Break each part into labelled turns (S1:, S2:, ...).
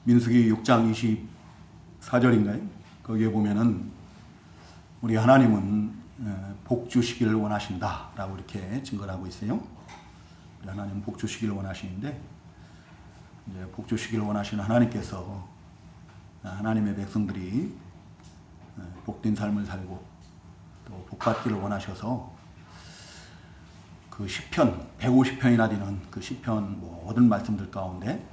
S1: 민수기 6장 24절인가요? 거기에 보면은 우리 하나님은 복 주시기를 원하신다라고 이렇게 증거를 하고 있어요. 우리 하나님은 복 주시기를 원하시는데, 이제 복 주시기를 원하시는 하나님께서 하나님의 백성들이 복된 삶을 살고 또 복받기를 원하셔서 그 시편 150편이나 되는 그 시편 모든 말씀들 가운데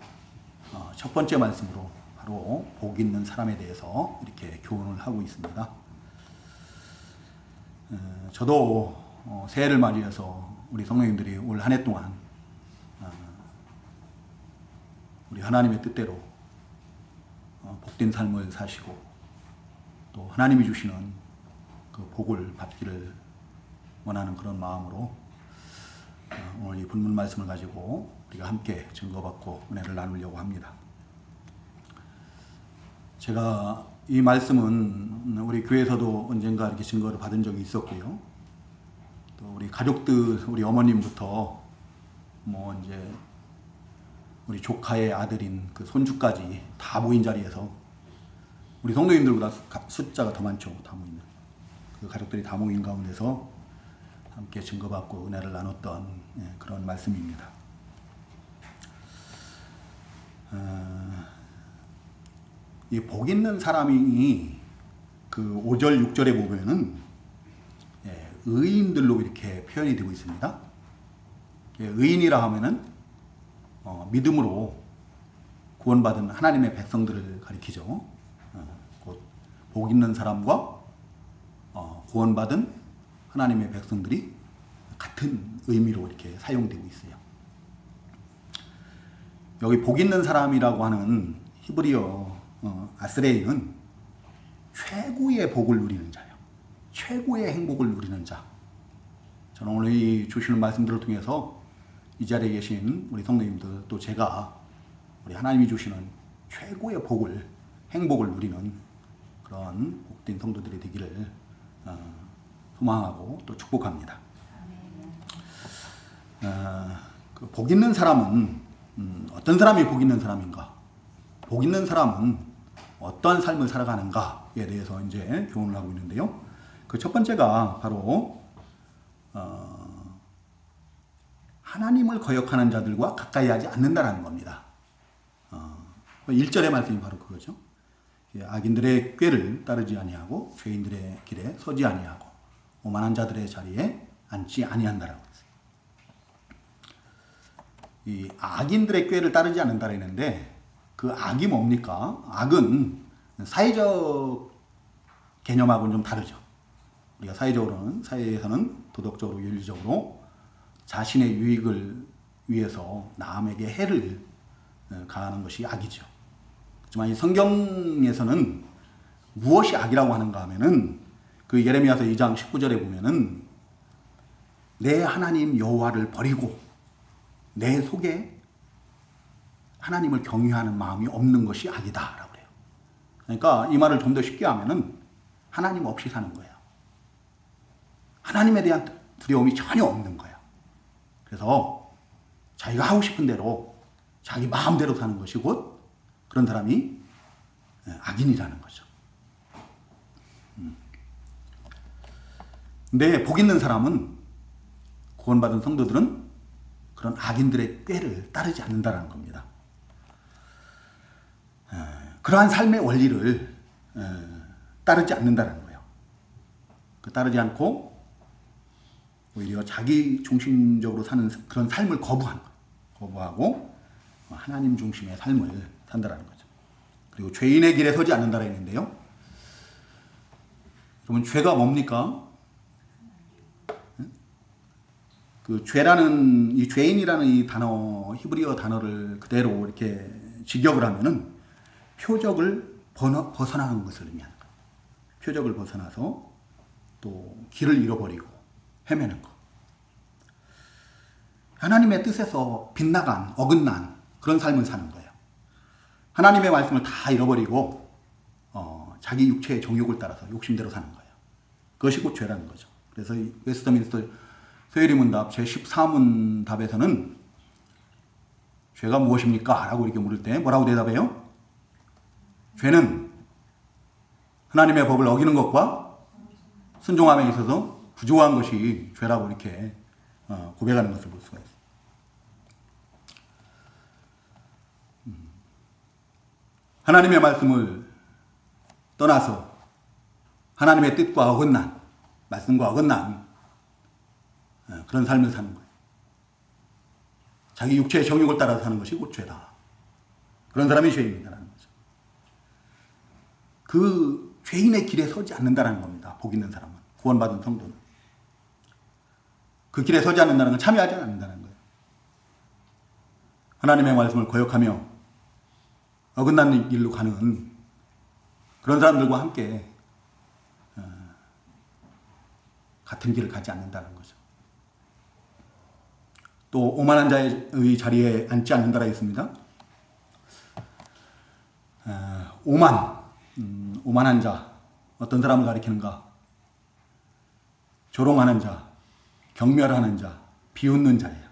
S1: 첫 번째 말씀으로 바로 복 있는 사람에 대해서 이렇게 교훈을 하고 있습니다. 저도 새해를 맞이해서 우리 성도님들이 올 한 해 동안 우리 하나님의 뜻대로 복된 삶을 사시고 또 하나님이 주시는 그 복을 받기를 원하는 그런 마음으로 오늘 이 본문 말씀을 가지고 우리가 함께 증거받고 은혜를 나누려고 합니다. 제가 이 말씀은 우리 교회에서도 언젠가 이렇게 증거를 받은 적이 있었고요. 또 우리 가족들, 우리 어머님부터 이제 우리 조카의 아들인 그 손주까지 다 모인 자리에서 우리 성도님들보다 숫자가 더 많죠. 다 모이는 그 가족들이 다 모인 가운데서 함께 증거받고 은혜를 나눴던 그런 말씀입니다. 이 복 있는 사람이 그 5절, 6절에 보면은 의인들로 이렇게 표현이 되고 있습니다. 의인이라 하면은 믿음으로 구원받은 하나님의 백성들을 가리키죠. 곧 복 있는 사람과 구원받은 하나님의 백성들이 같은 의미로 이렇게 사용되고 있어요. 여기 복 있는 사람이라고 하는 히브리어 아스레이는 최고의 복을 누리는 자예요. 최고의 행복을 누리는 자. 저는 오늘 이 주시는 말씀들을 통해서 이 자리에 계신 우리 성도님들 또 제가 우리 하나님이 주시는 최고의 복을, 행복을 누리는 그런 복된 성도들이 되기를 소망하고 또 축복합니다. 그 복 있는 사람은 어떤 사람이 복 있는 사람인가? 복 있는 사람은 어떤 삶을 살아가는가에 대해서 이제 교훈을 하고 있는데요. 그 첫 번째가 바로 하나님을 거역하는 자들과 가까이 하지 않는다라는 겁니다. 1절의 말씀이 바로 그거죠. 악인들의 꾀를 따르지 아니하고 죄인들의 길에 서지 아니하고 오만한 자들의 자리에 앉지 아니한다라고 했어요. 이 악인들의 꾀를 따르지 않는다 했는데 그 악이 뭡니까? 악은 사회적 개념하고는 좀 다르죠. 우리가 사회에서는 도덕적으로, 윤리적으로 자신의 유익을 위해서 남에게 해를 가하는 것이 악이죠. 하지만 이 성경에서는 무엇이 악이라고 하는가 하면은 그 예레미야서 2장 19절에 보면은 내 하나님 여호와를 버리고 내 속에 하나님을 경외하는 마음이 없는 것이 악이다라고 그래요. 그러니까 이 말을 좀 더 쉽게 하면은 하나님 없이 사는 거예요. 하나님에 대한 두려움이 전혀 없는 거예요. 그래서 자기가 하고 싶은 대로 자기 마음대로 사는 것이 곧 그런 사람이 악인이라는 거죠. 근데 복 있는 사람은, 구원받은 성도들은 그런 악인들의 꾀를 따르지 않는다는 겁니다. 그러한 삶의 원리를 따르지 않는다는 거예요. 따르지 않고 오히려 자기 중심적으로 사는 그런 삶을 거부하고 하나님 중심의 삶을 산다라는 거죠. 그리고 죄인의 길에 서지 않는다라 했는데요. 여러분, 죄가 뭡니까? 그 죄라는, 이 죄인이라는 이 단어, 히브리어 단어를 그대로 이렇게 직역을 하면은 표적을 벗어나는 것을 의미하는 거예요. 표적을 벗어나서 또 길을 잃어버리고 헤매는 것. 하나님의 뜻에서 빗나간, 어긋난 그런 삶을 사는 거예요. 하나님의 말씀을 다 잃어버리고 자기 육체의 정욕을 따라서 욕심대로 사는 거예요. 그것이 곧 죄라는 거죠. 그래서 웨스트민스터 서예리 문답 제14문 답에서는 죄가 무엇입니까? 라고 이렇게 물을 때 뭐라고 대답해요? 죄는 하나님의 법을 어기는 것과 순종함에 있어서 부조한 것이 죄라고 이렇게 고백하는 것을 볼 수가 있습니다. 하나님의 말씀을 떠나서 하나님의 뜻과 어긋난, 말씀과 어긋난 그런 삶을 사는 거예요. 자기 육체의 정욕을 따라서 사는 것이 곧 죄다. 그런 사람이 죄인이다라는 거죠. 그 죄인의 길에 서지 않는다는 겁니다. 복 있는 사람은, 구원받은 성도는. 그 길에 서지 않는다는 건 참여하지 않는다는 거예요. 하나님의 말씀을 거역하며 어긋난 길로 가는 그런 사람들과 함께 같은 길을 가지 않는다는 거죠. 또 오만한 자의 자리에 앉지 않는다라 했습니다. 오만한 자, 어떤 사람을 가리키는가? 조롱하는 자, 경멸하는 자, 비웃는 자예요.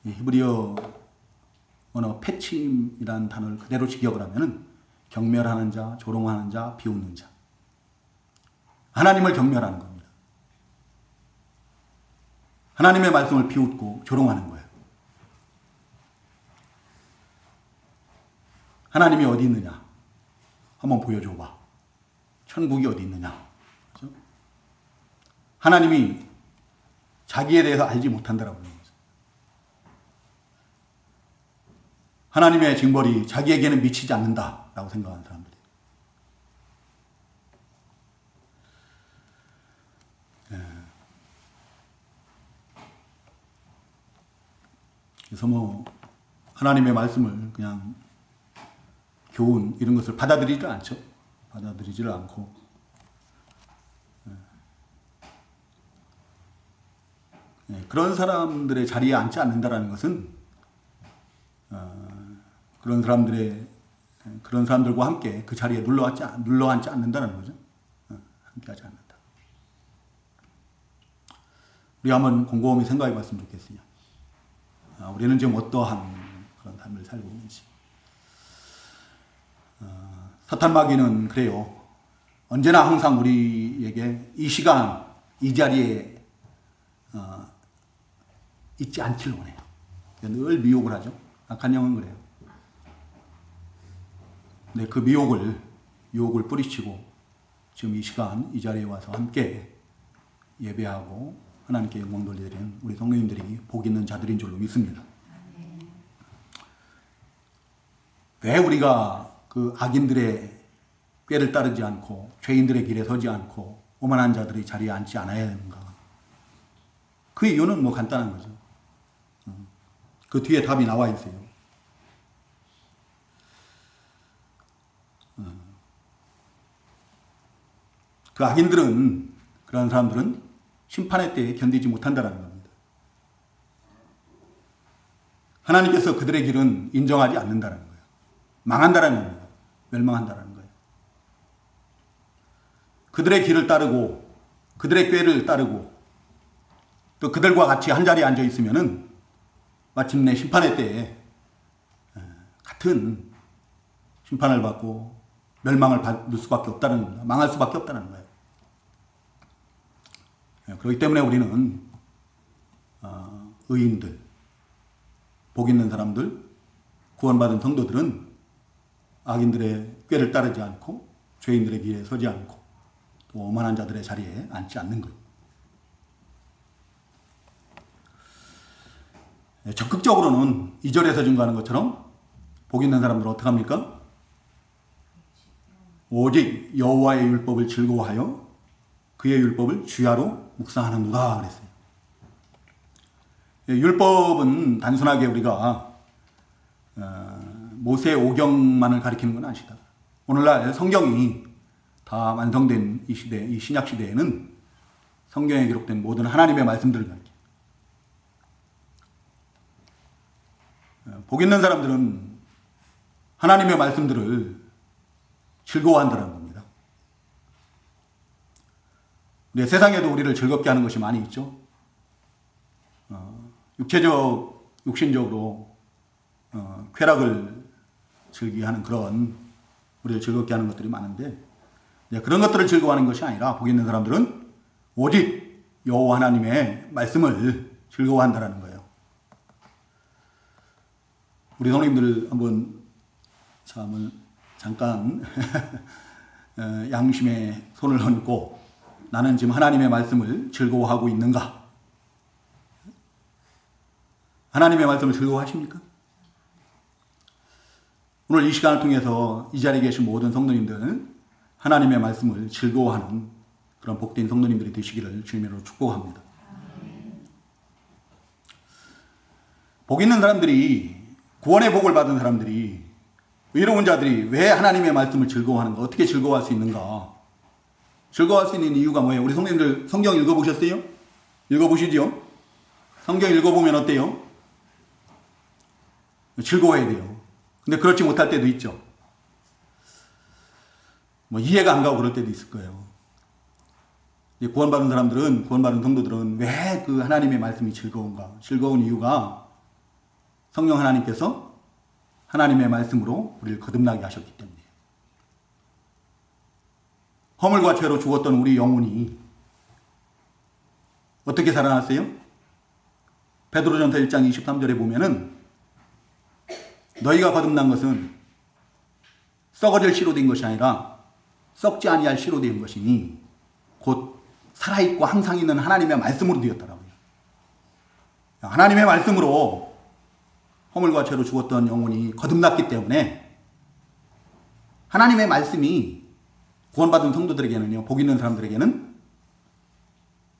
S1: 이 히브리어 언어 패침이라는 단어를 그대로 직역을 하면은 경멸하는 자, 조롱하는 자, 비웃는 자. 하나님을 경멸하는 겁니다. 하나님의 말씀을 비웃고 조롱하는 거예요. 하나님이 어디 있느냐? 한번 보여줘봐. 천국이 어디 있느냐? 그렇죠? 하나님이 자기에 대해서 알지 못한다라고 하는 거죠. 하나님의 징벌이 자기에게는 미치지 않는다라고 생각하는 사람들이. 그래서 하나님의 말씀을 그냥 교훈 이런 것을 받아들이지 않죠. 받아들이지를 않고 그런 사람들의 자리에 앉지 않는다라는 것은 그런 사람들과 함께 그 자리에 눌러앉지 않는다는 거죠. 함께하지 않는다. 우리 한번 곰곰이 생각해봤으면 좋겠어요. 우리는 지금 어떠한 그런 삶을 살고 있는지. 사탄 마귀는 그래요. 언제나 항상 우리에게 이 시간, 이 자리에 있지 않기를 원해요. 늘 미혹을 하죠. 악한 영은 그래요. 근데 그 유혹을 뿌리치고 지금 이 시간, 이 자리에 와서 함께 예배하고 하나님께 영광 돌리는 우리 성도님들이 복 있는 자들인 줄로 믿습니다. 왜 우리가 그 악인들의 꾀를 따르지 않고 죄인들의 길에 서지 않고 오만한 자들이 자리에 앉지 않아야 하는가? 그 이유는 간단한 거죠. 그 뒤에 답이 나와 있어요. 그 악인들은, 그런 사람들은 심판의 때에 견디지 못한다는 겁니다. 하나님께서 그들의 길은 인정하지 않는다는 거예요. 망한다는 겁니다. 멸망한다는 거예요. 그들의 길을 따르고 그들의 꾀를 따르고 또 그들과 같이 한자리에 앉아 있으면은 마침내 심판의 때에 같은 심판을 받고 멸망을 받을 수밖에 없다는, 망할 수밖에 없다는 거예요. 그렇기 때문에 우리는 의인들, 복 있는 사람들, 구원받은 성도들은 악인들의 꾀를 따르지 않고 죄인들의 길에 서지 않고 또 오만한 자들의 자리에 앉지 않는 것. 적극적으로는 2절에서 증거하는 것처럼 복 있는 사람들은 어떻게 합니까? 오직 여호와의 율법을 즐거워하여 그의 율법을 주야로 묵상하는도다 그랬어요. 율법은 단순하게 우리가 모세의 오경만을 가리키는 건 아니다. 오늘날 성경이 다 완성된 이 시대, 이 신약 시대에는 성경에 기록된 모든 하나님의 말씀들을 가리켜요. 복 있는 사람들은 하나님의 말씀들을 즐거워한다는 겁니다. 네, 세상에도 우리를 즐겁게 하는 것이 많이 있죠. 육신적으로 쾌락을 즐기하는 그런 우리를 즐겁게 하는 것들이 많은데 그런 것들을 즐거워하는 것이 아니라 복이 있는 사람들은 오직 여호와 하나님의 말씀을 즐거워한다라는 거예요. 우리 성도님들 한번 잠깐 양심에 손을 얹고 나는 지금 하나님의 말씀을 즐거워하고 있는가? 하나님의 말씀을 즐거워하십니까? 오늘 이 시간을 통해서 이 자리에 계신 모든 성도님들 하나님의 말씀을 즐거워하는 그런 복된 성도님들이 되시기를 주님으로 축복합니다. 복 있는 사람들이, 구원의 복을 받은 사람들이, 의로운 자들이 왜 하나님의 말씀을 즐거워하는가? 어떻게 즐거워할 수 있는가? 즐거워할 수 있는 이유가 뭐예요? 우리 성도님들 성경 읽어보셨어요? 읽어보시죠? 성경 읽어보면 어때요? 즐거워해야 돼요. 근데 그렇지 못할 때도 있죠. 이해가 안 가고 그럴 때도 있을 거예요. 구원받은 사람들은, 구원받은 성도들은 왜 그 하나님의 말씀이 즐거운가? 즐거운 이유가 성령 하나님께서 하나님의 말씀으로 우리를 거듭나게 하셨기 때문이에요. 허물과 죄로 죽었던 우리 영혼이 어떻게 살아났어요? 베드로전서 1장 23절에 보면은 너희가 거듭난 것은 썩어질 씨로 된 것이 아니라 썩지 아니할 씨로 된 것이니 곧 살아있고 항상 있는 하나님의 말씀으로 되었더라고요. 하나님의 말씀으로 허물과 죄로 죽었던 영혼이 거듭났기 때문에 하나님의 말씀이 구원받은 성도들에게는요, 복 있는 사람들에게는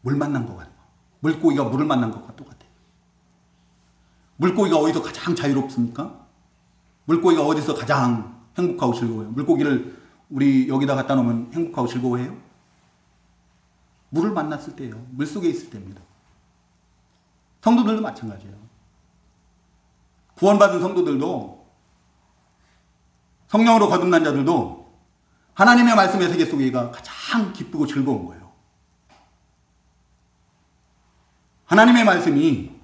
S1: 물 만난 것 같아요. 물고기가 물을 만난 것과 똑같아요. 물고기가 어디서 가장 자유롭습니까? 물고기가 어디서 가장 행복하고 즐거워요? 물고기를 우리 여기다 갖다 놓으면 행복하고 즐거워해요? 물을 만났을 때예요. 물속에 있을 때입니다. 성도들도 마찬가지예요. 구원받은 성도들도, 성령으로 거듭난 자들도 하나님의 말씀의 세계 속에가 가장 기쁘고 즐거운 거예요. 하나님의 말씀이,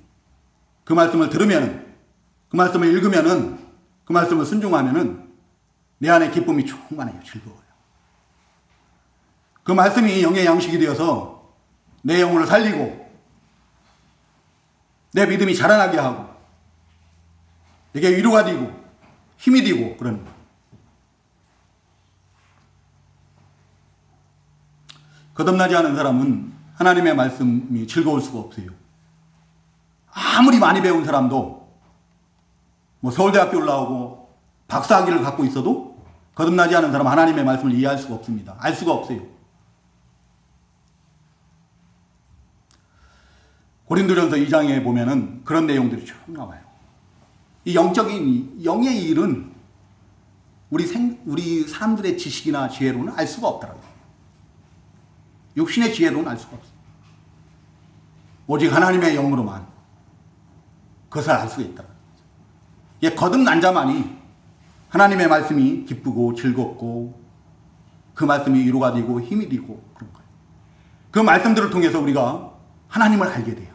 S1: 그 말씀을 들으면, 그 말씀을 읽으면은, 그 말씀을 순종하면은 내 안에 기쁨이 충만해요. 즐거워요. 그 말씀이 영의 양식이 되어서 내 영혼을 살리고 내 믿음이 자라나게 하고 내게 위로가 되고 힘이 되고 그런 거예요. 거듭나지 않은 사람은 하나님의 말씀이 즐거울 수가 없어요. 아무리 많이 배운 사람도 서울대학교 올라오고 박사학위를 갖고 있어도 거듭나지 않은 사람은 하나님의 말씀을 이해할 수가 없습니다. 알 수가 없어요. 고린도전서 2장에 보면은 그런 내용들이 쭉 나와요. 이 영적인 영의 일은 우리 사람들의 지식이나 지혜로는 알 수가 없더라고요. 육신의 지혜로는 알 수가 없어요. 오직 하나님의 영으로만 그것을 알 수가 있더라고요. 거듭난 자만이 하나님의 말씀이 기쁘고 즐겁고 그 말씀이 위로가 되고 힘이 되고 그런 거예요. 그 말씀들을 통해서 우리가 하나님을 알게 돼요.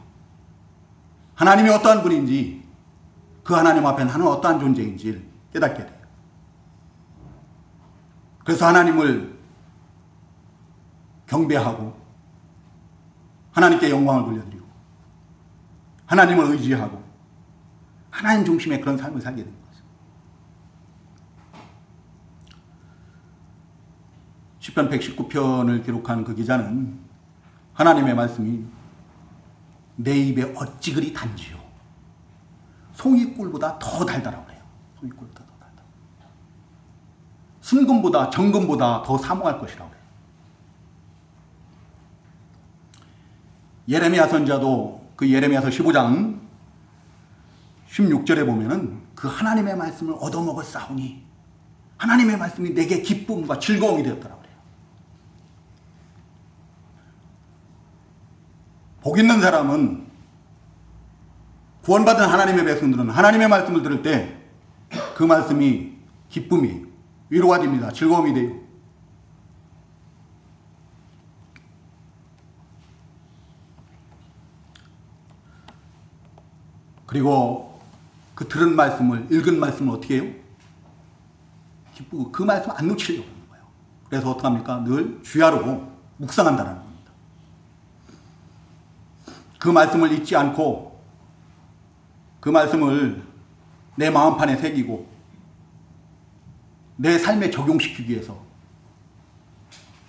S1: 하나님이 어떠한 분인지, 그 하나님 앞에 나는 어떠한 존재인지를 깨닫게 돼요. 그래서 하나님을 경배하고 하나님께 영광을 돌려드리고 하나님을 의지하고 하나님 중심의 그런 삶을 살게 된 거죠. 시편 119편을 기록한 그 기자는 하나님의 말씀이 내 입에 어찌 그리 단지요. 송이꿀보다 더 달달하고 그래요. 송이꿀보다 더 달달. 순금보다 정금보다 더 사모할 것이라고 그래요. 예레미야 선지자도 그 예레미야서 15장 16절에 보면은 그 하나님의 말씀을 얻어먹을 싸우니 하나님의 말씀이 내게 기쁨과 즐거움이 되었더라고 그래요. 복 있는 사람은, 구원받은 하나님의 백성들은 하나님의 말씀을 들을 때 그 말씀이 기쁨이, 위로가 됩니다. 즐거움이 돼요. 그리고 그 들은 말씀을, 읽은 말씀을 어떻게 해요? 기쁘고 그 말씀 안 놓치려고 하는 거예요. 그래서 어떡합니까? 늘 주야로 묵상한다는 겁니다. 그 말씀을 잊지 않고 그 말씀을 내 마음판에 새기고 내 삶에 적용시키기 위해서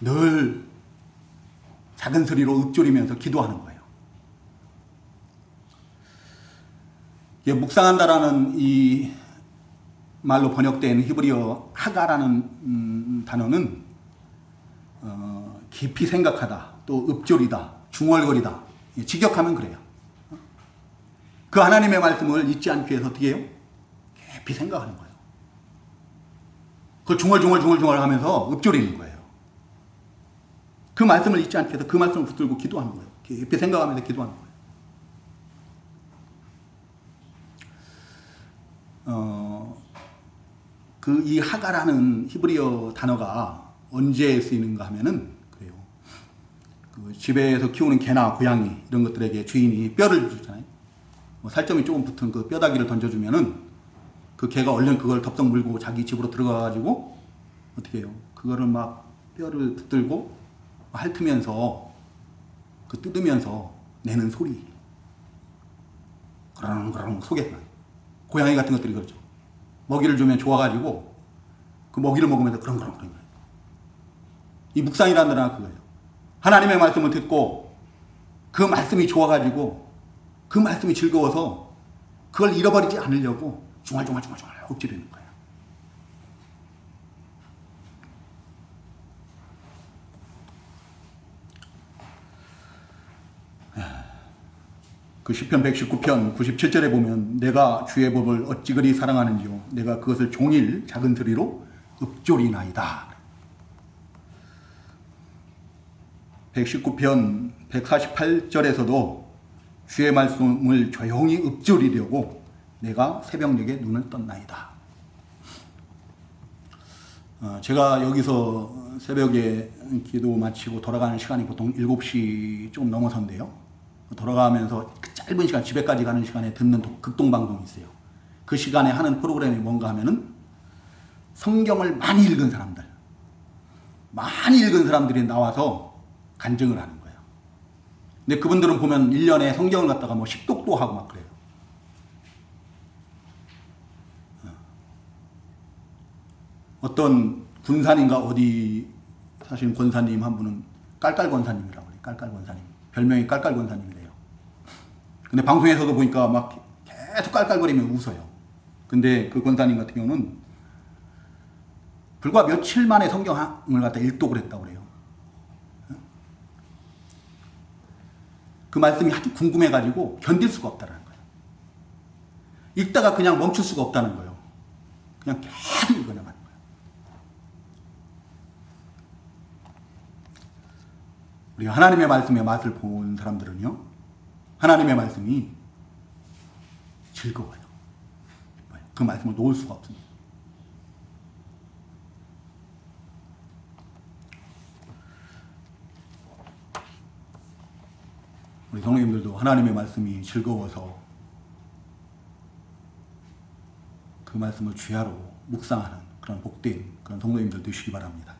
S1: 늘 작은 소리로 읊조리면서 기도하는 거예요. 묵상한다라는 이 말로 번역된 히브리어 하가라는 단어는 깊이 생각하다, 또 읊조리다, 중얼거리다, 직역하면 그래요. 그 하나님의 말씀을 잊지 않기 위해서 어떻게 해요? 깊이 생각하는 거예요. 그걸 중얼중얼 하면서 읊조리는 거예요. 그 말씀을 잊지 않기 위해서 그 말씀을 붙들고 기도하는 거예요. 깊이 생각하면서 기도하는 거예요. 이 하가라는 히브리어 단어가 언제 쓰이는가 하면은 그래요. 그 집에서 키우는 개나 고양이 이런 것들에게 주인이 뼈를 주잖아요. 뭐 살점이 조금 붙은 그 뼈다귀를 던져주면은 그 개가 얼른 그걸 덥석 물고 자기 집으로 들어가가지고 어떻게 해요? 그거를 막 뼈를 붙들고 핥으면서 그 뜯으면서 내는 소리. 그러는 속에서 고양이 같은 것들이 그렇죠. 먹이를 주면 좋아가지고 그 먹이를 먹으면서 그런. 이 묵상이라는 단어가 그거예요. 하나님의 말씀을 듣고 그 말씀이 좋아가지고 그 말씀이 즐거워서 그걸 잃어버리지 않으려고 중얼중얼 읊조리는 거예요. 그 시편 119편 97절에 보면 내가 주의 법을 어찌 그리 사랑하는지요 내가 그것을 종일 작은 소리로 읊조리나이다. 119편 148절에서도 주의 말씀을 조용히 읊조리려고 내가 새벽녘에 눈을 떴나이다. 제가 여기서 새벽에 기도 마치고 돌아가는 시간이 보통 7시 좀 넘어서인데요. 돌아가면서 그 짧은 시간, 집에까지 가는 시간에 듣는 극동방송이 있어요. 그 시간에 하는 프로그램이 뭔가 하면은 성경을 많이 읽은 사람들이 나와서 간증을 하는 거예요. 근데 그분들은 보면 1년에 성경을 갖다가 뭐 10독도 하고 막 그래요. 어떤 군산인가 어디 사실 권사님 한 분은 깔깔권사님이라고 그래요. 깔깔권사님. 별명이 깔깔권사님이래요. 근데 방송에서도 보니까 막 계속 깔깔거리며 웃어요. 근데 그 권사님 같은 경우는 불과 며칠 만에 성경을 갖다 일독을 했다고 그래요. 그 말씀이 아주 궁금해가지고 견딜 수가 없다는 거예요. 읽다가 그냥 멈출 수가 없다는 거예요. 그냥 계속 읽어나가는 거예요. 우리가 하나님의 말씀의 맛을 본 사람들은요, 하나님의 말씀이 즐거워요. 그 말씀을 놓을 수가 없습니다. 우리 성도님들도 하나님의 말씀이 즐거워서 그 말씀을 주야로 묵상하는 그런 복된 그런 성도님들 되시기 바랍니다.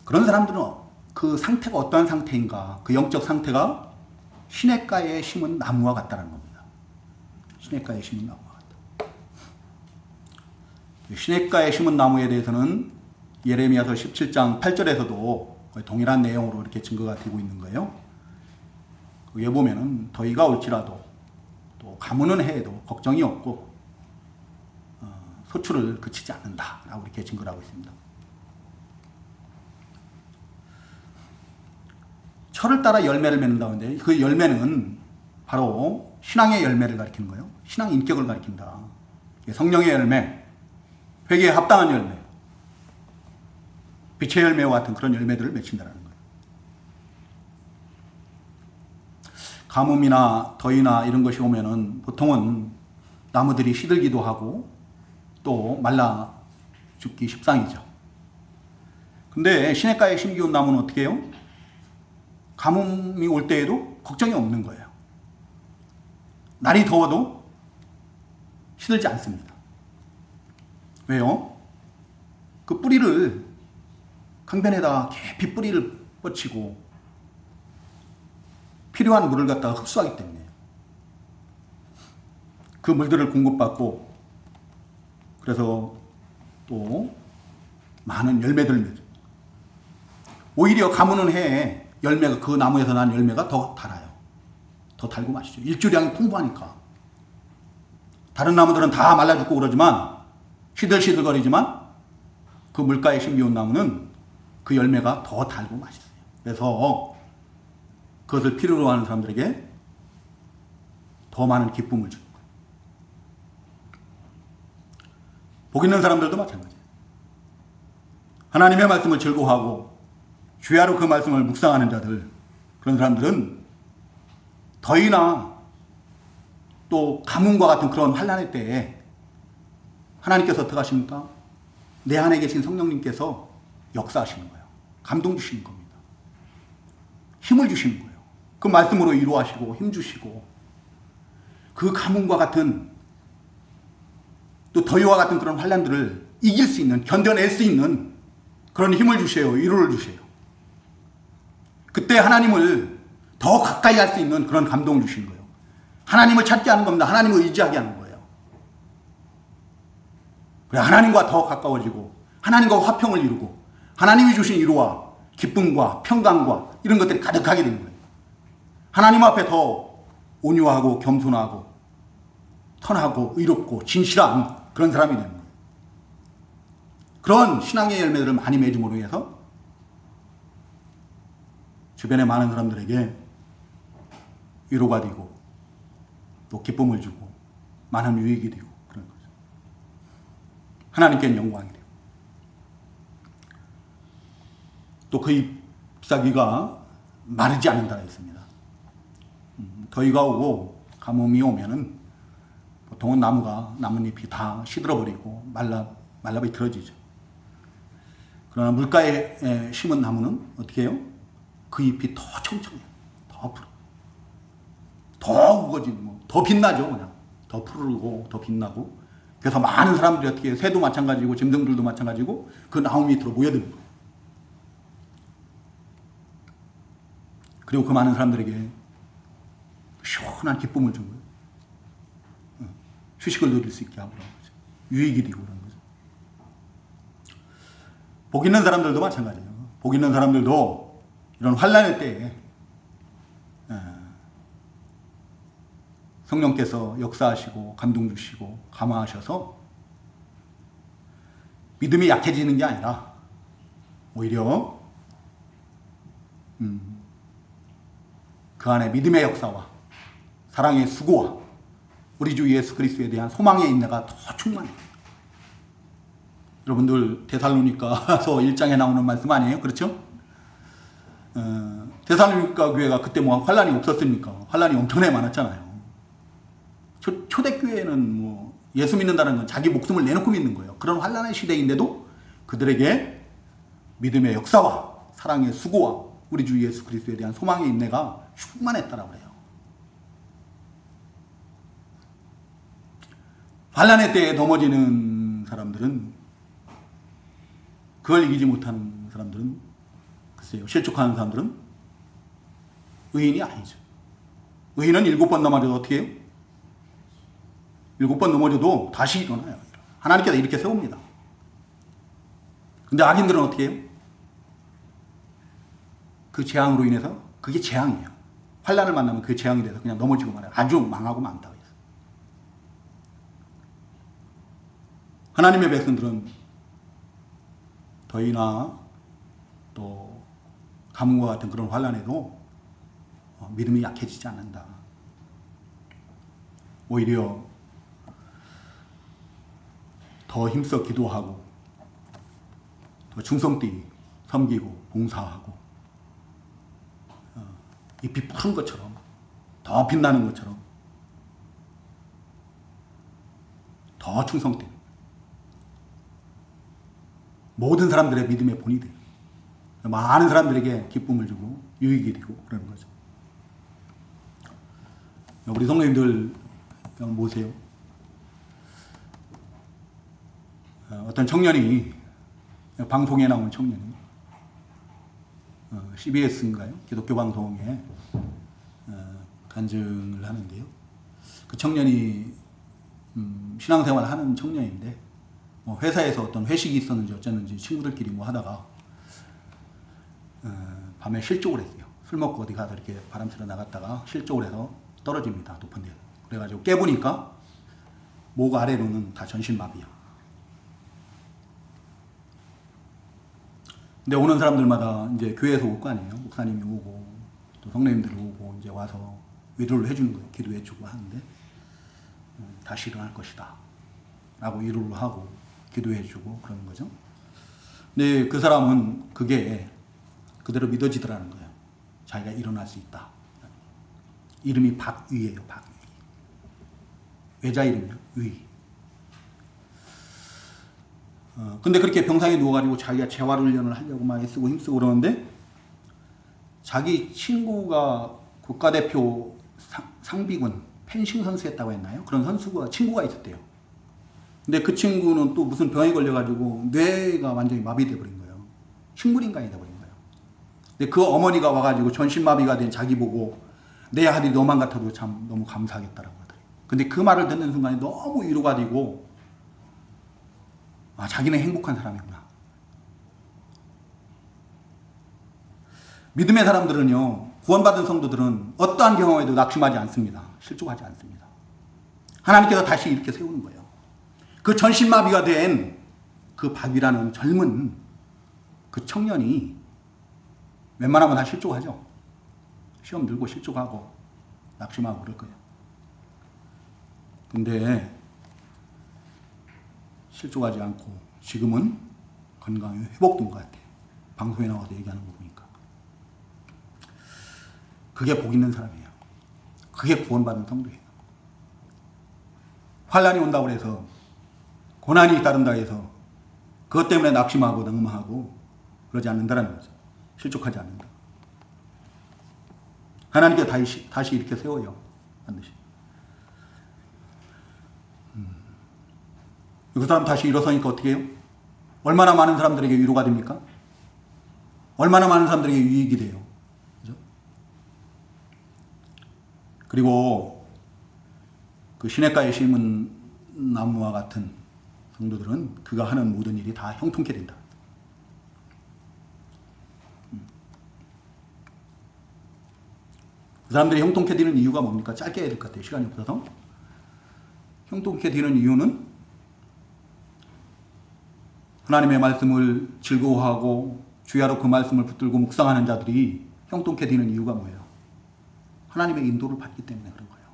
S1: 그런 사람들은 그 상태가 어떠한 상태인가? 그 영적 상태가 시냇가에 심은 나무와 같다는 겁니다. 시냇가에 심은 나무와 같다. 시냇가에 심은 나무에 대해서는 예레미야서 17장 8절에서도 거의 동일한 내용으로 이렇게 증거가 되고 있는 거예요. 거기에 보면은 더위가 올지라도 또 가뭄은 해도 걱정이 없고 소출을 그치지 않는다라고 이렇게 증거를 하고 있습니다. 철을 따라 열매를 맺는다고 하는데 그 열매는 바로 신앙의 열매를 가리키는 거예요. 신앙 인격을 가리킨다. 성령의 열매, 회개에 합당한 열매, 빛의 열매와 같은 그런 열매들을 맺힌다는 거예요. 가뭄이나 더위나 이런 것이 오면은 보통은 나무들이 시들기도 하고 또 말라 죽기 십상이죠. 근데 시냇가에 심기운 나무는 어떻게 해요? 가뭄이 올 때에도 걱정이 없는 거예요. 날이 더워도 시들지 않습니다. 왜요? 그 뿌리를 강변에다 깊이 뿌리를 뻗치고 필요한 물을 갖다가 흡수하기 때문에 그 물들을 공급받고 그래서 또 많은 열매들을 맺어요. 오히려 가무는 해에 열매가 그 나무에서 난 열매가 더 달아요. 더 달고 맛있죠. 일조량이 풍부하니까. 다른 나무들은 다 말라 죽고 그러지만 시들시들거리지만 그 물가에 심기운 나무는 그 열매가 더 달고 맛있어요. 그래서 그것을 필요로 하는 사람들에게 더 많은 기쁨을 주는 거예요. 복 있는 사람들도 마찬가지예요. 하나님의 말씀을 즐거워하고 주야로 그 말씀을 묵상하는 자들, 그런 사람들은 더위나 또 가뭄과 같은 그런 환난의 때에 하나님께서 어떻게 하십니까? 내 안에 계신 성령님께서 역사하시는 거예요. 감동 주시는 겁니다. 힘을 주시는 거예요. 그 말씀으로 위로하시고 힘 주시고 그 가뭄과 같은 또 더위와 같은 그런 환난들을 이길 수 있는, 견뎌낼 수 있는 그런 힘을 주셔요. 위로를 주셔요. 그때 하나님을 더 가까이 할 수 있는 그런 감동을 주시는 거예요. 하나님을 찾게 하는 겁니다. 하나님을 의지하게 하는 거예요. 그래, 하나님과 더 가까워지고 하나님과 화평을 이루고 하나님이 주신 위로와 기쁨과 평강과 이런 것들이 가득하게 되는 거예요. 하나님 앞에 더 온유하고 겸손하고 선하고 의롭고 진실한 그런 사람이 되는 거예요. 그런 신앙의 열매들을 많이 맺음으로 해서 주변의 많은 사람들에게 위로가 되고 또 기쁨을 주고 많은 유익이 되고 그런 거죠. 하나님께는 영광이 되고 또 그 잎사귀가 마르지 않는다고 했습니다. 더위가 오고 가뭄이 오면은 보통은 나뭇잎이 다 시들어버리고 말라 비틀어지죠. 그러나 물가에 심은 나무는 어떻게 해요? 그 잎이 더 청청해요. 더 푸르고 더 우거지고 더 빛나죠. 그냥 더 푸르고 더 빛나고 그래서 많은 사람들이 어떻게 해요? 새도 마찬가지고 짐승들도 마찬가지고 그 나무 밑으로 모여듭니다. 그리고 그 많은 사람들에게 시원한 기쁨을 준 거예요. 휴식을 누릴 수 있게 하고 그런 거죠. 유익이 되고 그런 거죠. 복 있는 사람들도 마찬가지예요. 복 있는 사람들도 이런 환난의 때에 성령께서 역사하시고 감동 주시고 감화하셔서 믿음이 약해지는 게 아니라 오히려 그 안에 믿음의 역사와 사랑의 수고와 우리 주 예수 그리스도에 대한 소망의 인내가 더 충만해요. 여러분들 데살로니가서 1장에 나오는 말씀 아니에요? 그렇죠? 데살로니가 교회가 그때 뭐 환란이 없었습니까? 환란이 엄청나게 많았잖아요. 초대교회는 뭐 예수 믿는다는 건 자기 목숨을 내놓고 믿는 거예요. 그런 환란의 시대인데도 그들에게 믿음의 역사와 사랑의 수고와 우리 주 예수 그리스도에 대한 소망의 인내가 충만했다라고 해요. 환란의 때에 넘어지는 사람들은 그걸 이기지 못하는 사람들은 글쎄요. 실족하는 사람들은 의인이 아니죠. 의인은 7번 넘어져도 어떻게 해요? 7번 넘어져도 다시 일어나요. 하나님께서 이렇게 세웁니다. 근데 악인들은 어떻게 해요? 그 재앙으로 인해서 그게 재앙이에요. 환란을 만나면 그 재앙이 돼서 그냥 넘어지고 말아요. 아주 망하고 만다고 해서. 하나님의 백성들은 더위나 또 가뭄과 같은 그런 환란에도 믿음이 약해지지 않는다. 오히려 더 힘써 기도하고 더 충성되이 섬기고 봉사하고 잎이 푸른 것처럼 더 빛나는 것처럼 더 충성되이 모든 사람들의 믿음의 본이 돼요. 많은 사람들에게 기쁨을 주고 유익이 되고 그러는 거죠. 우리 성도님들 보세요. 어떤 청년이 방송에 나온 청년이 CBS인가요? 기독교 방송에 간증을 하는데요. 그 청년이 신앙생활 하는 청년인데 회사에서 어떤 회식이 있었는지 어쨌는지 친구들끼리 뭐 하다가 밤에 실족을 했어요. 술 먹고 어디 가서 이렇게 바람 쐬러 나갔다가 실족을 해서 떨어집니다. 높은 데서. 그래가지고 깨보니까 목 아래로는 다 전신마비야. 근데 오는 사람들마다 이제 교회에서 올 거 아니에요. 목사님이 오고 또 성도님들이 오고 이제 와서 위로를 해주는 거예요. 기도해주고 하는데 다시 일어날 것이다 라고 위로를 하고 기도해주고 그러는 거죠. 근데 그 사람은 그게 그대로 믿어지더라는 거예요. 자기가 일어날 수 있다. 이름이 박위예요. 박위. 외자 이름이요. 위. 근데 그렇게 병상에 누워가지고 자기가 재활훈련을 하려고 막 애쓰고 힘쓰고 그러는데 자기 친구가 국가대표 상비군 펜싱 선수였다고 했나요? 그런 친구가 있었대요. 근데 그 친구는 또 무슨 병에 걸려가지고 뇌가 완전히 마비돼 버린 거예요. 식물인간이 돼버린 거예요. 근데 그 어머니가 와가지고 전신마비가 된 자기 보고 내 아들이 너만 같아도 참 너무 감사하겠다라고 하더래요. 근데 그 말을 듣는 순간에 너무 위로가 되고 자기는 행복한 사람이구나. 믿음의 사람들은요, 구원받은 성도들은 어떠한 경험에도 낙심하지 않습니다. 실족하지 않습니다. 하나님께서 다시 이렇게 세우는 거예요. 그 전신마비가 된 그 박이라는 젊은 그 청년이 웬만하면 다 실족하죠. 시험 들고 실족하고 낙심하고 그럴 거예요. 근데 실족하지 않고 지금은 건강이 회복된 것 같아요. 방송에 나와서 얘기하는 거 보니까. 그게 복 있는 사람이에요. 그게 구원받은 성도예요. 환란이 온다고 해서 고난이 따른다 해서 그것 때문에 낙심하고 낙마하고 그러지 않는다는 거죠. 실족하지 않는다. 하나님께 다시 이렇게 세워요. 반드시. 그 사람 다시 일어서니까 어떻게 해요? 얼마나 많은 사람들에게 위로가 됩니까? 얼마나 많은 사람들에게 유익이 돼요. 그죠? 그리고 그 시냇가에 심은 나무와 같은 성도들은 그가 하는 모든 일이 다 형통케 된다. 그 사람들이 형통케 되는 이유가 뭡니까? 짧게 해야 될 것 같아요. 시간이 없어서. 형통케 되는 이유는 하나님의 말씀을 즐거워하고 주야로 그 말씀을 붙들고 묵상하는 자들이 형통케 되는 이유가 뭐예요? 하나님의 인도를 받기 때문에 그런 거예요.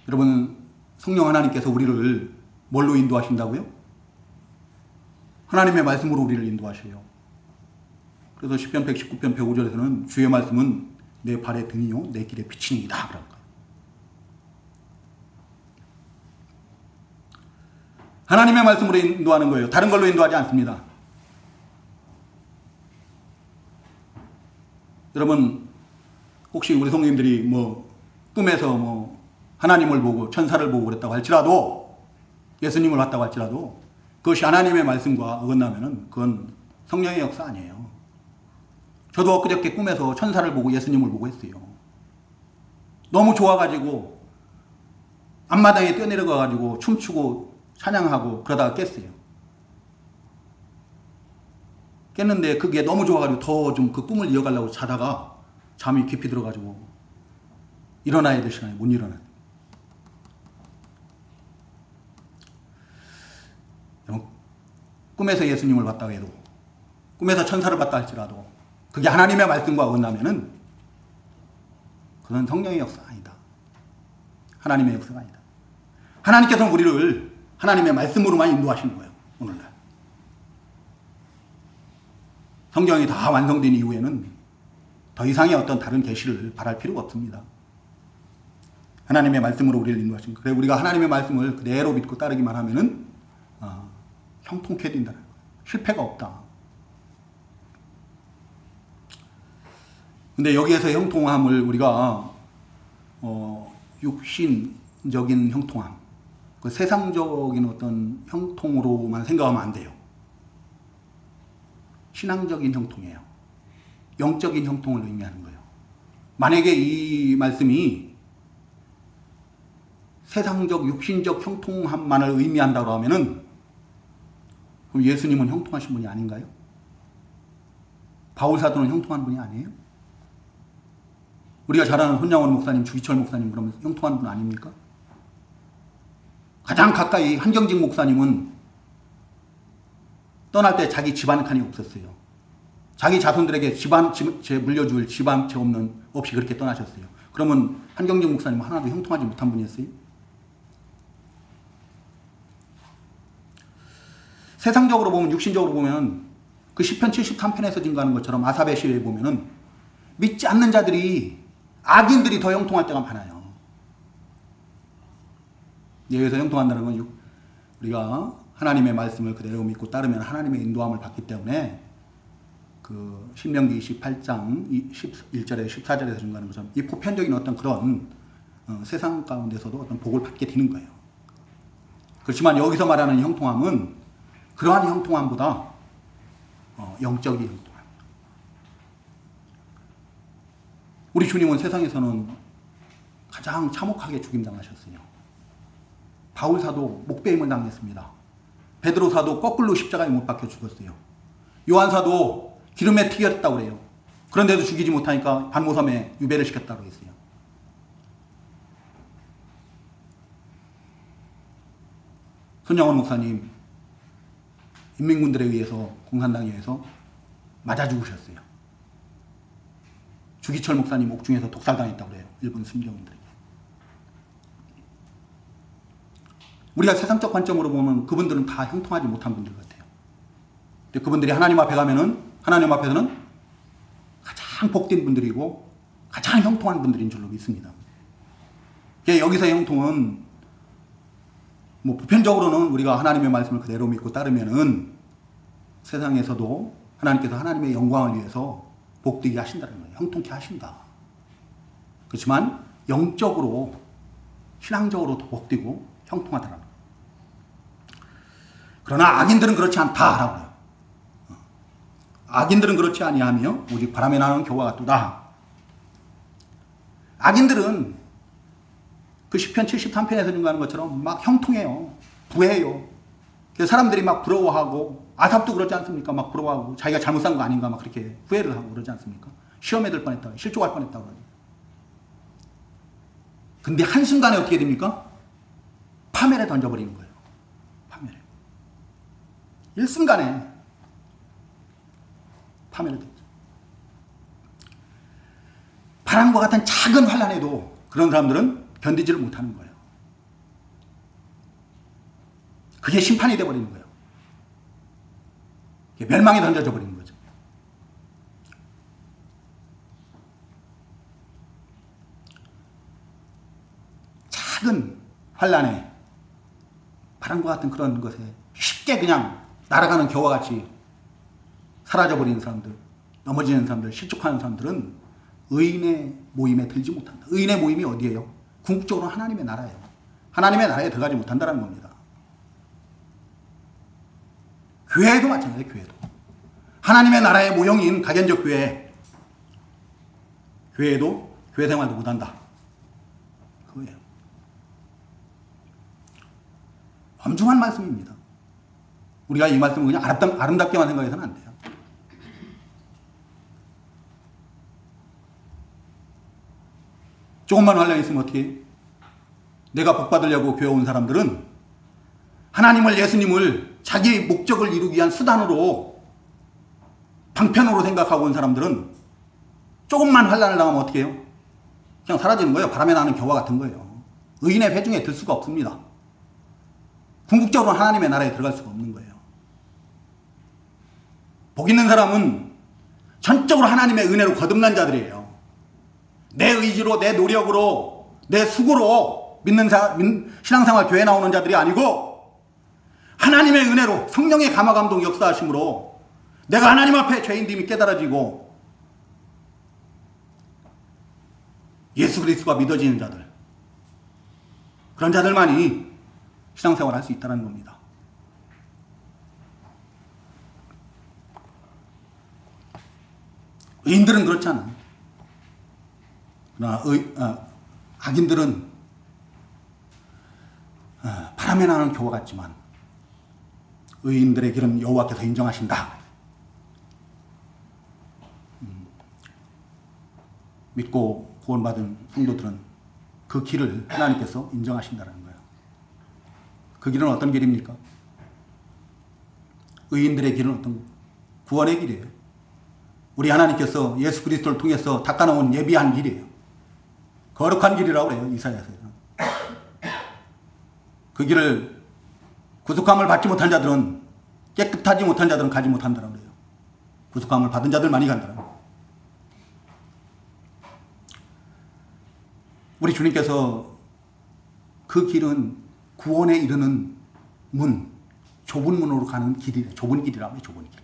S1: 여러분, 성령 하나님께서 우리를 뭘로 인도하신다고요? 하나님의 말씀으로 우리를 인도하셔요. 그래서 시편 119편 105절에서는 주의 말씀은 내 발의 등이요 내 길의 빛이니이다 그런 거예요. 하나님의 말씀으로 인도하는 거예요. 다른 걸로 인도하지 않습니다. 여러분, 혹시 우리 성도님들이 꿈에서 하나님을 보고 천사를 보고 그랬다고 할지라도, 예수님을 봤다고 할지라도 그것이 하나님의 말씀과 어긋나면은 그건 성령의 역사 아니에요. 저도 엊그저께 꿈에서 천사를 보고 예수님을 보고 했어요. 너무 좋아가지고 앞마당에 뛰어내려가가지고 춤추고 찬양하고 그러다가 깼어요. 깼는데 그게 너무 좋아가지고 더 좀 그 꿈을 이어가려고 자다가 잠이 깊이 들어가지고 일어나야 될 시간에 못 일어나요. 꿈에서 예수님을 봤다고 해도, 꿈에서 천사를 봤다 할지라도 그게 하나님의 말씀과 어긋나면은 그건 성령의 역사가 아니다. 하나님의 역사가 아니다. 하나님께서는 우리를 하나님의 말씀으로만 인도하시는 거예요. 오늘날 성경이 다 완성된 이후에는 더 이상의 어떤 다른 계시를 바랄 필요가 없습니다. 하나님의 말씀으로 우리를 인도하신 거예요. 그래서 우리가 하나님의 말씀을 그대로 믿고 따르기만 하면은 형통케 된다는 거예요. 실패가 없다. 근데 여기에서 형통함을 우리가 육신적인 형통함, 그 세상적인 어떤 형통으로만 생각하면 안 돼요. 신앙적인 형통이에요. 영적인 형통을 의미하는 거예요. 만약에 이 말씀이 세상적, 육신적 형통함만을 의미한다고 하면은 그럼 예수님은 형통하신 분이 아닌가요? 바울 사도는 형통한 분이 아니에요? 우리가 잘 아는 손양원 목사님, 주기철 목사님 그러면 형통한 분 아닙니까? 가장 가까이 한경직 목사님은 떠날 때 자기 집안 칸이 없었어요. 자기 자손들에게 물려줄 집안 채 없이 그렇게 떠나셨어요. 그러면 한경직 목사님은 하나도 형통하지 못한 분이었어요? 세상적으로 보면, 육신적으로 보면 그 시편 73편에서 증거하는 것처럼 아삽의 시에 보면은 믿지 않는 자들이, 악인들이 더 형통할 때가 많아요. 여기서 형통한다는 건 우리가 하나님의 말씀을 그대로 믿고 따르면 하나님의 인도함을 받기 때문에 그 신명기 28장 11절에 14절에서 증거하는 것처럼 이 보편적인 어떤 그런 세상 가운데서도 어떤 복을 받게 되는 거예요. 그렇지만 여기서 말하는 형통함은 그러한 형통함보다 영적인 형통함. 우리 주님은 세상에서는 가장 참혹하게 죽임당하셨어요. 바울 사도 목배임을 당했습니다. 베드로 사도 거꾸로 십자가에 못 박혀 죽었어요. 요한 사도 기름에 튀겼다고 그래요. 그런데도 죽이지 못하니까 반모섬에 유배를 시켰다고 했어요. 손양원 목사님 인민군들에 의해서, 공산당에 의해서 맞아 죽으셨어요. 주기철 목사님 옥중에서 독살당했다고 그래요. 일본 순경들에게. 우리가 세상적 관점으로 보면 그분들은 다 형통하지 못한 분들 같아요. 근데 그분들이 하나님 앞에 가면은, 하나님 앞에서는 가장 복된 분들이고 가장 형통한 분들인 줄로 믿습니다. 여기서의 형통은 뭐 보편적으로는 우리가 하나님의 말씀을 그대로 믿고 따르면은 세상에서도 하나님께서 하나님의 영광을 위해서 복되게 하신다는 거예요. 형통케 하신다. 그렇지만 영적으로, 신앙적으로도 복되고 형통하다는 거예요. 그러나 악인들은 그렇지 않다라고 해요. 악인들은 그렇지 아니하며 오직 바람에 나는 겨와 같도다. 악인들은 그 시편 73편에서 증거하는 것처럼 막 형통해요. 부해요. 그래서 사람들이 막 부러워하고, 아삽도 그러지 않습니까? 막 부러워하고 자기가 잘못 산 거 아닌가 막 그렇게 후회를 하고 그러지 않습니까? 시험에 들 뻔했다, 실족할 뻔했다 그러죠. 근데 한순간에 어떻게 됩니까? 파멸에 던져버리는 거예요. 파멸에. 일순간에 파멸에 던져. 바람과 같은 작은 환란에도 그런 사람들은 견디지를 못하는 거예요. 그게 심판이 되어버리는 거예요. 멸망에 던져져 버리는 거죠. 작은 환란에, 바람과 같은 그런 것에 쉽게 그냥 날아가는 겨와 같이 사라져버리는 사람들, 넘어지는 사람들, 실족하는 사람들은 의인의 모임에 들지 못한다. 의인의 모임이 어디예요? 궁극적으로 하나님의 나라예요. 하나님의 나라에 들어가지 못한다는 겁니다. 교회도 마찬가지예요. 교회도. 하나님의 나라의 모형인 가견적 교회, 교회도 교회 생활도 못한다. 그거예요. 엄중한 말씀입니다. 우리가 이 말씀을 그냥 아름답게만 생각해서는 안 돼요. 조금만 환란이 있으면 어떻게 해요? 내가 복 받으려고 교회 온 사람들은 하나님을, 예수님을 자기 목적을 이루기 위한 수단으로, 방편으로 생각하고 온 사람들은 조금만 환란을 당하면 어떻게 해요? 그냥 사라지는 거예요. 바람에 나는 겨와 같은 거예요. 의인의 회중에 들 수가 없습니다. 궁극적으로 하나님의 나라에 들어갈 수가 없는 거예요. 복 있는 사람은 전적으로 하나님의 은혜로 거듭난 자들이에요. 내 의지로, 내 노력으로, 내 수고로 신앙생활 교회 나오는 자들이 아니고 하나님의 은혜로, 성령의 감화감동 역사하심으로 내가 하나님 앞에 죄인됨이 깨달아지고 예수 그리스도가 믿어지는 자들, 그런 자들만이 신앙생활을 할 수 있다는 겁니다. 의인들은 그렇지 않아요. 그러나 악인들은 바람에 나는 교와 같지만 의인들의 길은 여호와께서 인정하신다. 믿고 구원받은 성도들은 그 길을 하나님께서 인정하신다는 거예요. 그 길은 어떤 길입니까? 의인들의 길은 어떤 구원의 길이에요. 우리 하나님께서 예수 그리스도를 통해서 닦아놓은 예비한 길이에요. 거룩한 길이라고 그래요. 이사야서는. 그 길을 구속함을 받지 못한 자들은, 깨끗하지 못한 자들은 가지 못한다고 그래요. 구속함을 받은 자들만이 간다는 거예요. 우리 주님께서 그 길은 구원에 이르는 문, 좁은 문으로 가는 길이래요. 좁은 길이라고 해요. 좁은 길.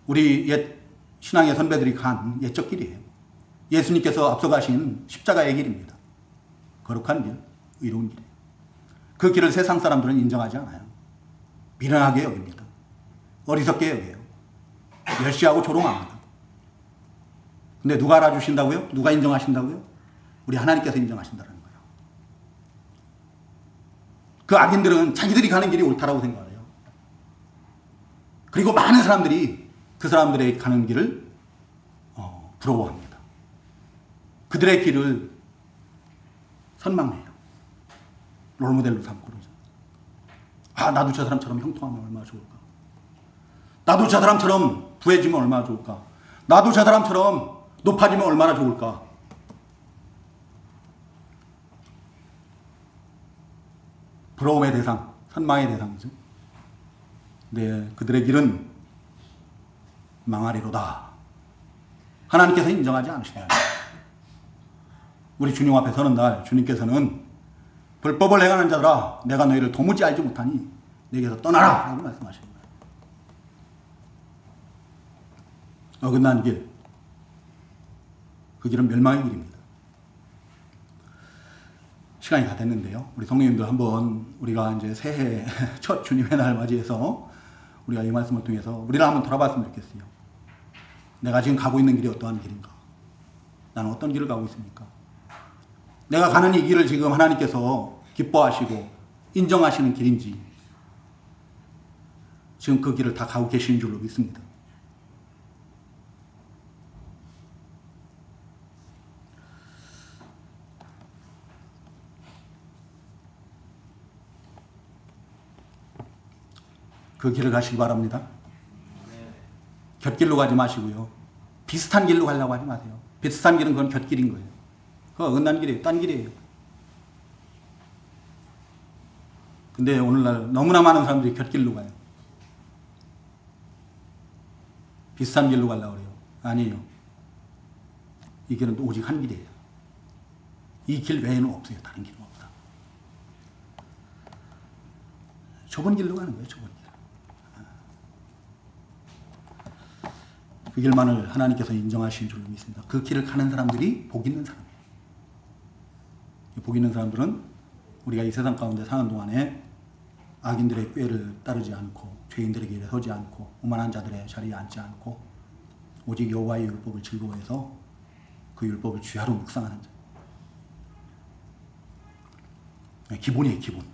S1: 우리 옛 신앙의 선배들이 간 옛적 길이에요. 예수님께서 앞서가신 십자가의 길입니다. 거룩한 길, 의로운 길이에요. 그 길을 세상 사람들은 인정하지 않아요. 미련하게 여깁니다. 어리석게 여겨요. 멸시하고 조롱합니다. 근데 누가 알아주신다고요? 누가 인정하신다고요? 우리 하나님께서 인정하신다는 거예요. 그 악인들은 자기들이 가는 길이 옳다라고 생각해요. 그리고 많은 사람들이 그 사람들의 가는 길을 부러워합니다. 그들의 길을 선망해요. 롤모델로 삼고 그러죠. 아, 나도 저 사람처럼 형통하면 얼마나 좋을까. 나도 저 사람처럼 부해지면 얼마나 좋을까. 나도 저 사람처럼 높아지면 얼마나 좋을까. 부러움의 대상, 선망의 대상이죠. 네, 그들의 길은 망하리로다. 하나님께서 인정하지 않으시나요? 우리 주님 앞에 서는 날 주님께서는 불법을 행하는 자들아, 내가 너희를 도무지 알지 못하니 내게서 떠나라 라고 말씀하시는 거예요. 어긋난 길, 그 길은 멸망의 길입니다. 시간이 다 됐는데요. 우리 성도님들 한번 우리가 이제 새해 첫 주님의 날 맞이해서 우리가 이 말씀을 통해서 우리를 한번 돌아봤으면 좋겠어요. 내가 지금 가고 있는 길이 어떠한 길인가? 나는 어떤 길을 가고 있습니까? 내가 가는 이 길을 지금 하나님께서 기뻐하시고 인정하시는 길인지 지금 그 길을 다 가고 계시는 줄로 믿습니다. 그 길을 가시기 바랍니다. 곁길로 가지 마시고요. 비슷한 길로 가려고 하지 마세요. 비슷한 길은 그건 곁길인 거예요. 그거 어긋난 길이에요. 딴 길이에요. 근데 오늘날 너무나 많은 사람들이 곁길로 가요. 비슷한 길로 가려고 그래요. 아니에요. 이 길은 오직 한 길이에요. 이 길 외에는 없어요. 다른 길은 없다. 좁은 길로 가는 거예요. 좁은 길. 그 길만을 하나님께서 인정하신 줄로 믿습니다. 그 길을 가는 사람들이 복 있는 사람이에요. 복 있는 사람들은 우리가 이 세상 가운데 사는 동안에 악인들의 꾀를 따르지 않고 죄인들의 길에 서지 않고 오만한 자들의 자리에 앉지 않고 오직 여호와의 율법을 즐거워해서 그 율법을 주야로 묵상하는 자. 기본이에요. 기본.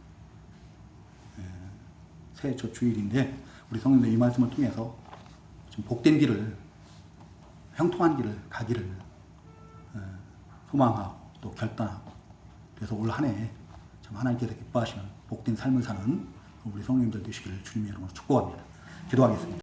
S1: 새해 첫 주일인데 우리 성도님들 이 말씀을 통해서 좀 복된 길을 형통한 길을 가기를 소망하고 또 결단하고 그래서 올 한 해 참 하나님께서 기뻐하시는 복된 삶을 사는 우리 성도님들 되시기를 주님의 이름으로 축복합니다. 기도하겠습니다.